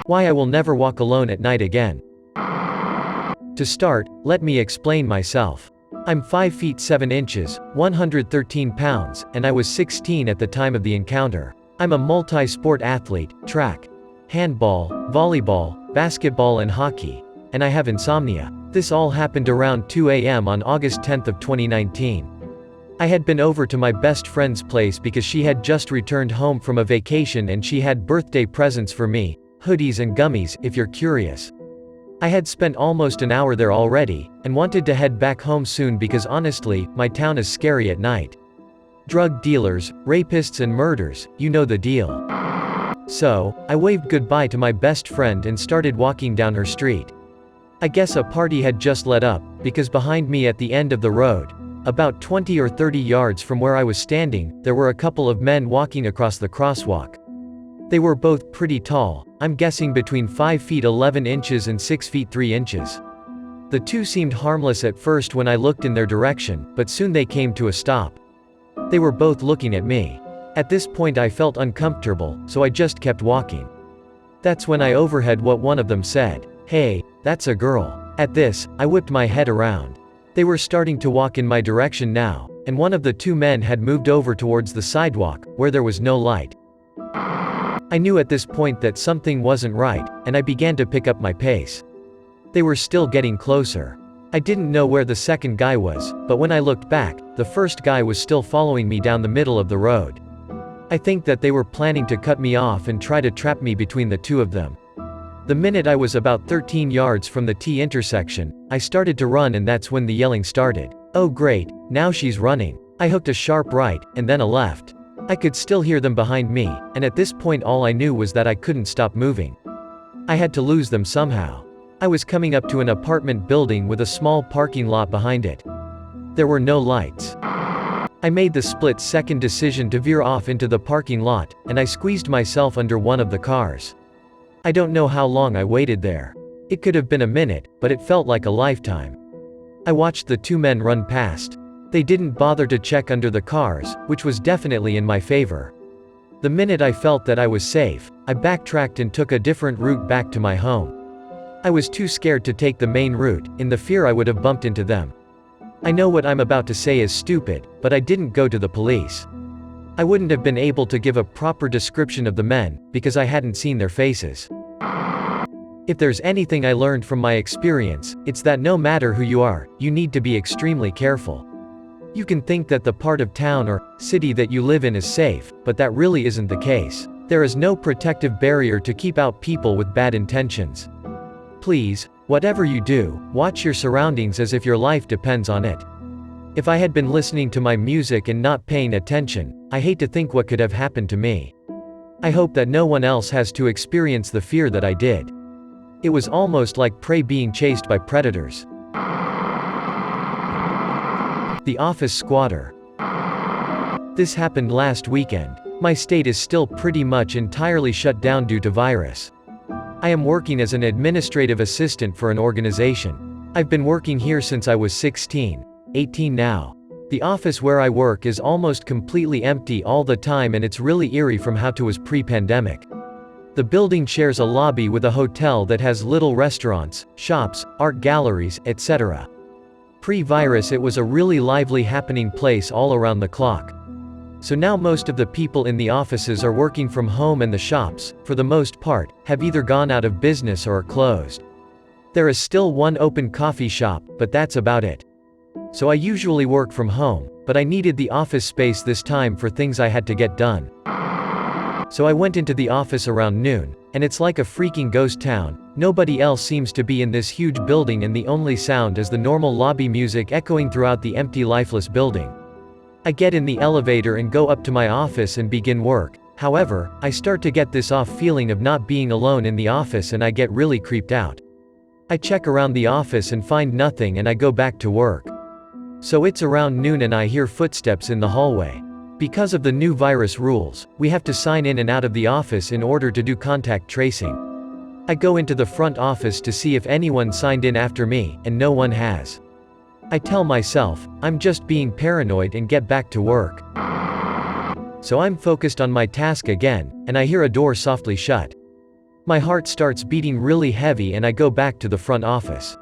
Why I will never walk alone at night again. To start, let me explain myself. I'm 5 feet 7 inches, 113 pounds, and I was 16 at the time of the encounter. I'm a multi-sport athlete, track, handball, volleyball, basketball and hockey. And I have insomnia. This all happened around 2 a.m. on August 10th of 2019. I had been over to my best friend's place because she had just returned home from a vacation and she had birthday presents for me, hoodies and gummies, if you're curious. I had spent almost an hour there already, and wanted to head back home soon because honestly, my town is scary at night. Drug dealers, rapists and murders, you know the deal. So, I waved goodbye to my best friend and started walking down her street. I guess a party had just let up, because behind me at the end of the road, about 20 or 30 yards from where I was standing, there were a couple of men walking across the crosswalk. They were both pretty tall, I'm guessing between 5 feet 11 inches and 6 feet 3 inches. The two seemed harmless at first when I looked in their direction, but soon they came to a stop. They were both looking at me. At this point I felt uncomfortable, so I just kept walking. That's when I overheard what one of them said. "Hey, that's a girl." At this, I whipped my head around. They were starting to walk in my direction now, and one of the two men had moved over towards the sidewalk, where there was no light. I knew at this point that something wasn't right, and I began to pick up my pace. They were still getting closer. I didn't know where the second guy was, but when I looked back, the first guy was still following me down the middle of the road. I think that they were planning to cut me off and try to trap me between the two of them. The minute I was about 13 yards from the T intersection, I started to run and that's when the yelling started. Oh great, now she's running. I hooked a sharp right, and then a left. I could still hear them behind me, and at this point all I knew was that I couldn't stop moving. I had to lose them somehow. I was coming up to an apartment building with a small parking lot behind it. There were no lights. I made the split-second decision to veer off into the parking lot, and I squeezed myself under one of the cars. I don't know how long I waited there. It could have been a minute, but it felt like a lifetime. I watched the two men run past. They didn't bother to check under the cars, which was definitely in my favor. The minute I felt that I was safe, I backtracked and took a different route back to my home. I was too scared to take the main route, in the fear I would have bumped into them. I know what I'm about to say is stupid, but I didn't go to the police. I wouldn't have been able to give a proper description of the men, because I hadn't seen their faces. If there's anything I learned from my experience, it's that no matter who you are, you need to be extremely careful. You can think that the part of town or city that you live in is safe, but that really isn't the case. There is no protective barrier to keep out people with bad intentions. Please, whatever you do, watch your surroundings as if your life depends on it. If I had been listening to my music and not paying attention, I hate to think what could have happened to me. I hope that no one else has to experience the fear that I did. It was almost like prey being chased by predators. The office squatter. This happened last weekend. My state is still pretty much entirely shut down due to virus. I am working as an administrative assistant for an organization. I've been working here since I was 16, 18 now. The office where I work is almost completely empty all the time and it's really eerie from how it was pre-pandemic. The building shares a lobby with a hotel that has little restaurants, shops, art galleries, etc. Pre-virus it was a really lively happening place all around the clock. So now most of the people in the offices are working from home and the shops, for the most part, have either gone out of business or are closed. There is still one open coffee shop, but that's about it. So I usually work from home, but I needed the office space this time for things I had to get done. So I went into the office around noon, and it's like a freaking ghost town. Nobody else seems to be in this huge building and the only sound is the normal lobby music echoing throughout the empty lifeless building. I get in the elevator and go up to my office and begin work. However, I start to get this off feeling of not being alone in the office and I get really creeped out. I check around the office and find nothing and I go back to work. So it's around noon and I hear footsteps in the hallway. Because of the new virus rules, we have to sign in and out of the office in order to do contact tracing. I go into the front office to see if anyone signed in after me, and no one has. I tell myself, I'm just being paranoid and get back to work. So I'm focused on my task again, and I hear a door softly shut. My heart starts beating really heavy and I go back to the front office.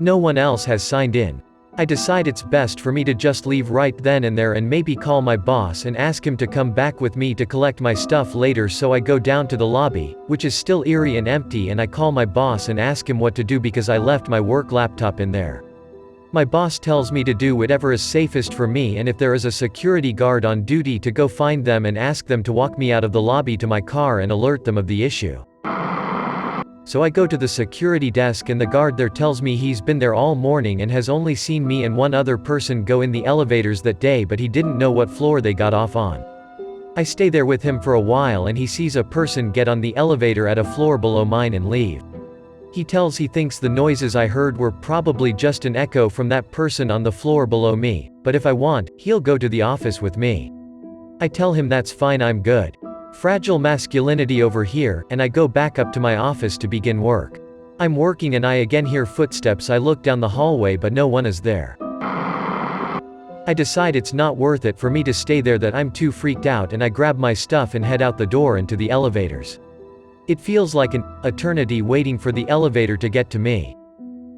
No one else has signed in. I decide it's best for me to just leave right then and there and maybe call my boss and ask him to come back with me to collect my stuff later, so I go down to the lobby, which is still eerie and empty, and I call my boss and ask him what to do because I left my work laptop in there. My boss tells me to do whatever is safest for me, and if there is a security guard on duty, to go find them and ask them to walk me out of the lobby to my car and alert them of the issue. So I go to the security desk and the guard there tells me he's been there all morning and has only seen me and one other person go in the elevators that day, but he didn't know what floor they got off on. I stay there with him for a while and he sees a person get on the elevator at a floor below mine and leave. He tells he thinks the noises I heard were probably just an echo from that person on the floor below me, but if I want, he'll go to the office with me. I tell him that's fine, I'm good. Fragile masculinity over here, and I go back up to my office to begin work. I'm working and I again hear footsteps. I look down the hallway but no one is there. I decide it's not worth it for me to stay there, that I'm too freaked out, and I grab my stuff and head out the door into the elevators. It feels like an eternity waiting for the elevator to get to me.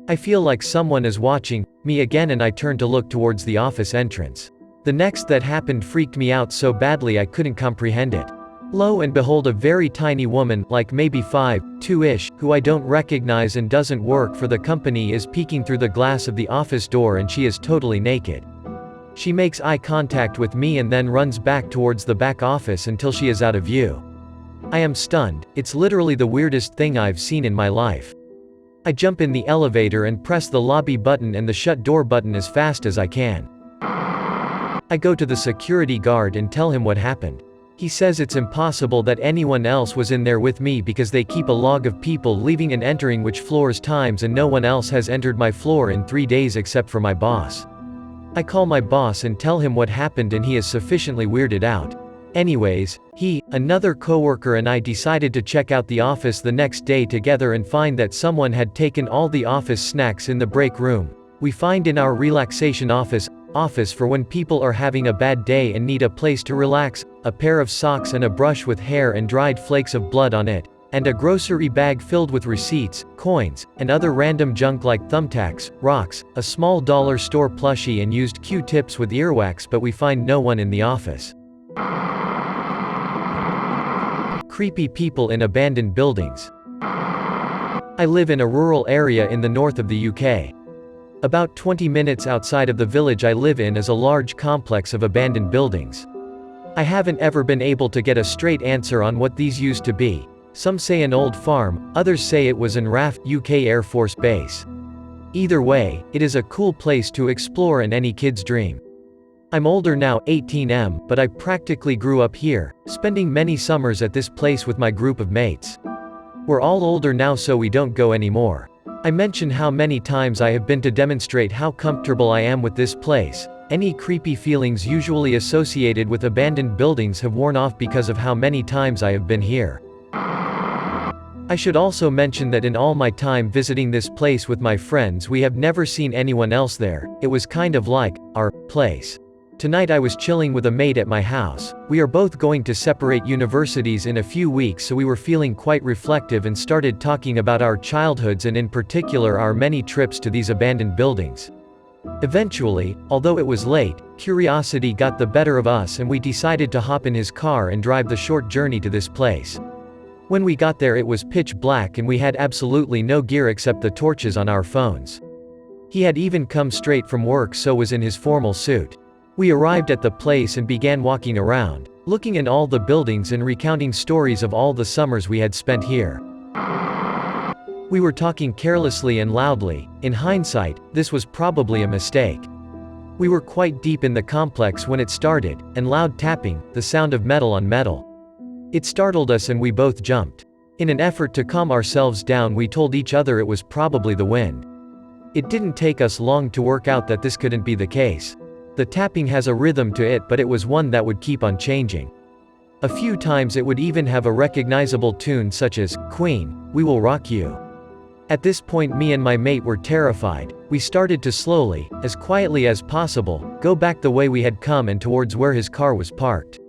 I feel like someone is watching me again and I turn to look towards the office entrance. The next that happened freaked me out so badly I couldn't comprehend it. Lo and behold, a very tiny woman, like maybe 5'2"-ish, who I don't recognize and doesn't work for the company, is peeking through the glass of the office door, and she is totally naked. She makes eye contact with me and then runs back towards the back office until she is out of view. I am stunned. It's literally the weirdest thing I've seen in my life. I jump in the elevator and press the lobby button and the shut door button as fast as I can. I go to the security guard and tell him what happened. He says it's impossible that anyone else was in there with me because they keep a log of people leaving and entering which floors times, and no one else has entered my floor in 3 days except for my boss. I call my boss and tell him what happened and he is sufficiently weirded out. Anyways, he, another coworker and I decided to check out the office the next day together and find that someone had taken all the office snacks in the break room. We find in our relaxation office for when people are having a bad day and need a place to relax, a pair of socks and a brush with hair and dried flakes of blood on it, and a grocery bag filled with receipts, coins, and other random junk like thumbtacks, rocks, a small dollar store plushie and used Q-tips with earwax, but we find no one in the office. Creepy people in abandoned buildings. I live in a rural area in the north of the UK. About 20 minutes outside of the village I live in is a large complex of abandoned buildings. I haven't ever been able to get a straight answer on what these used to be. Some say an old farm, others say it was an RAF, UK Air Force base. Either way, it is a cool place to explore and any kid's dream. I'm older now, 18, but I practically grew up here, spending many summers at this place with my group of mates. We're all older now so we don't go anymore. I mention how many times I have been to demonstrate how comfortable I am with this place. Any creepy feelings usually associated with abandoned buildings have worn off because of how many times I have been here. I should also mention that in all my time visiting this place with my friends, we have never seen anyone else there. It was kind of like our place. Tonight I was chilling with a mate at my house. We are both going to separate universities in a few weeks, so we were feeling quite reflective and started talking about our childhoods and in particular our many trips to these abandoned buildings. Eventually, although it was late, curiosity got the better of us and we decided to hop in his car and drive the short journey to this place. When we got there it was pitch black and we had absolutely no gear except the torches on our phones. He had even come straight from work, so was in his formal suit. We arrived at the place and began walking around, looking in all the buildings and recounting stories of all the summers we had spent here. We were talking carelessly and loudly. In hindsight, this was probably a mistake. We were quite deep in the complex when it started, and loud tapping, the sound of metal on metal. It startled us and we both jumped. In an effort to calm ourselves down, we told each other it was probably the wind. It didn't take us long to work out that this couldn't be the case. The tapping has a rhythm to it, but it was one that would keep on changing. A few times it would even have a recognizable tune such as, "Queen, we will rock you." At this point me and my mate were terrified. We started to slowly, as quietly as possible, go back the way we had come and towards where his car was parked.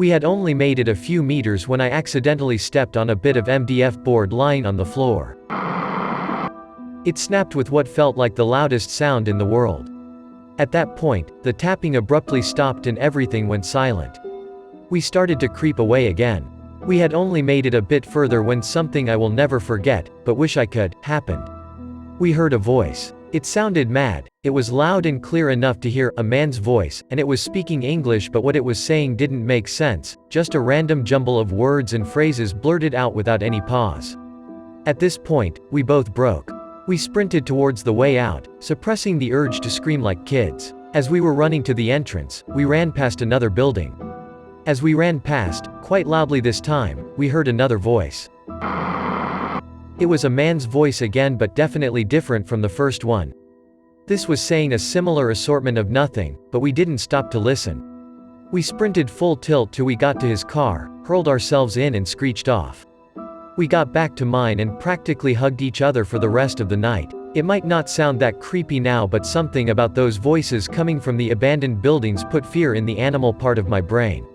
We had only made it a few meters when I accidentally stepped on a bit of MDF board lying on the floor. It snapped with what felt like the loudest sound in the world. At that point, the tapping abruptly stopped and everything went silent. We started to creep away again. We had only made it a bit further when something I will never forget, but wish I could, happened. We heard a voice. It sounded mad. It was loud and clear enough to hear, a man's voice, and it was speaking English, but what it was saying didn't make sense, just a random jumble of words and phrases blurted out without any pause. At this point, we both broke. We sprinted towards the way out, suppressing the urge to scream like kids. As we were running to the entrance, we ran past another building. As we ran past, quite loudly this time, we heard another voice. It was a man's voice again, but definitely different from the first one. This was saying a similar assortment of nothing, but we didn't stop to listen. We sprinted full tilt till we got to his car, hurled ourselves in and screeched off. We got back to mine and practically hugged each other for the rest of the night. It might not sound that creepy now, but something about those voices coming from the abandoned buildings put fear in the animal part of my brain.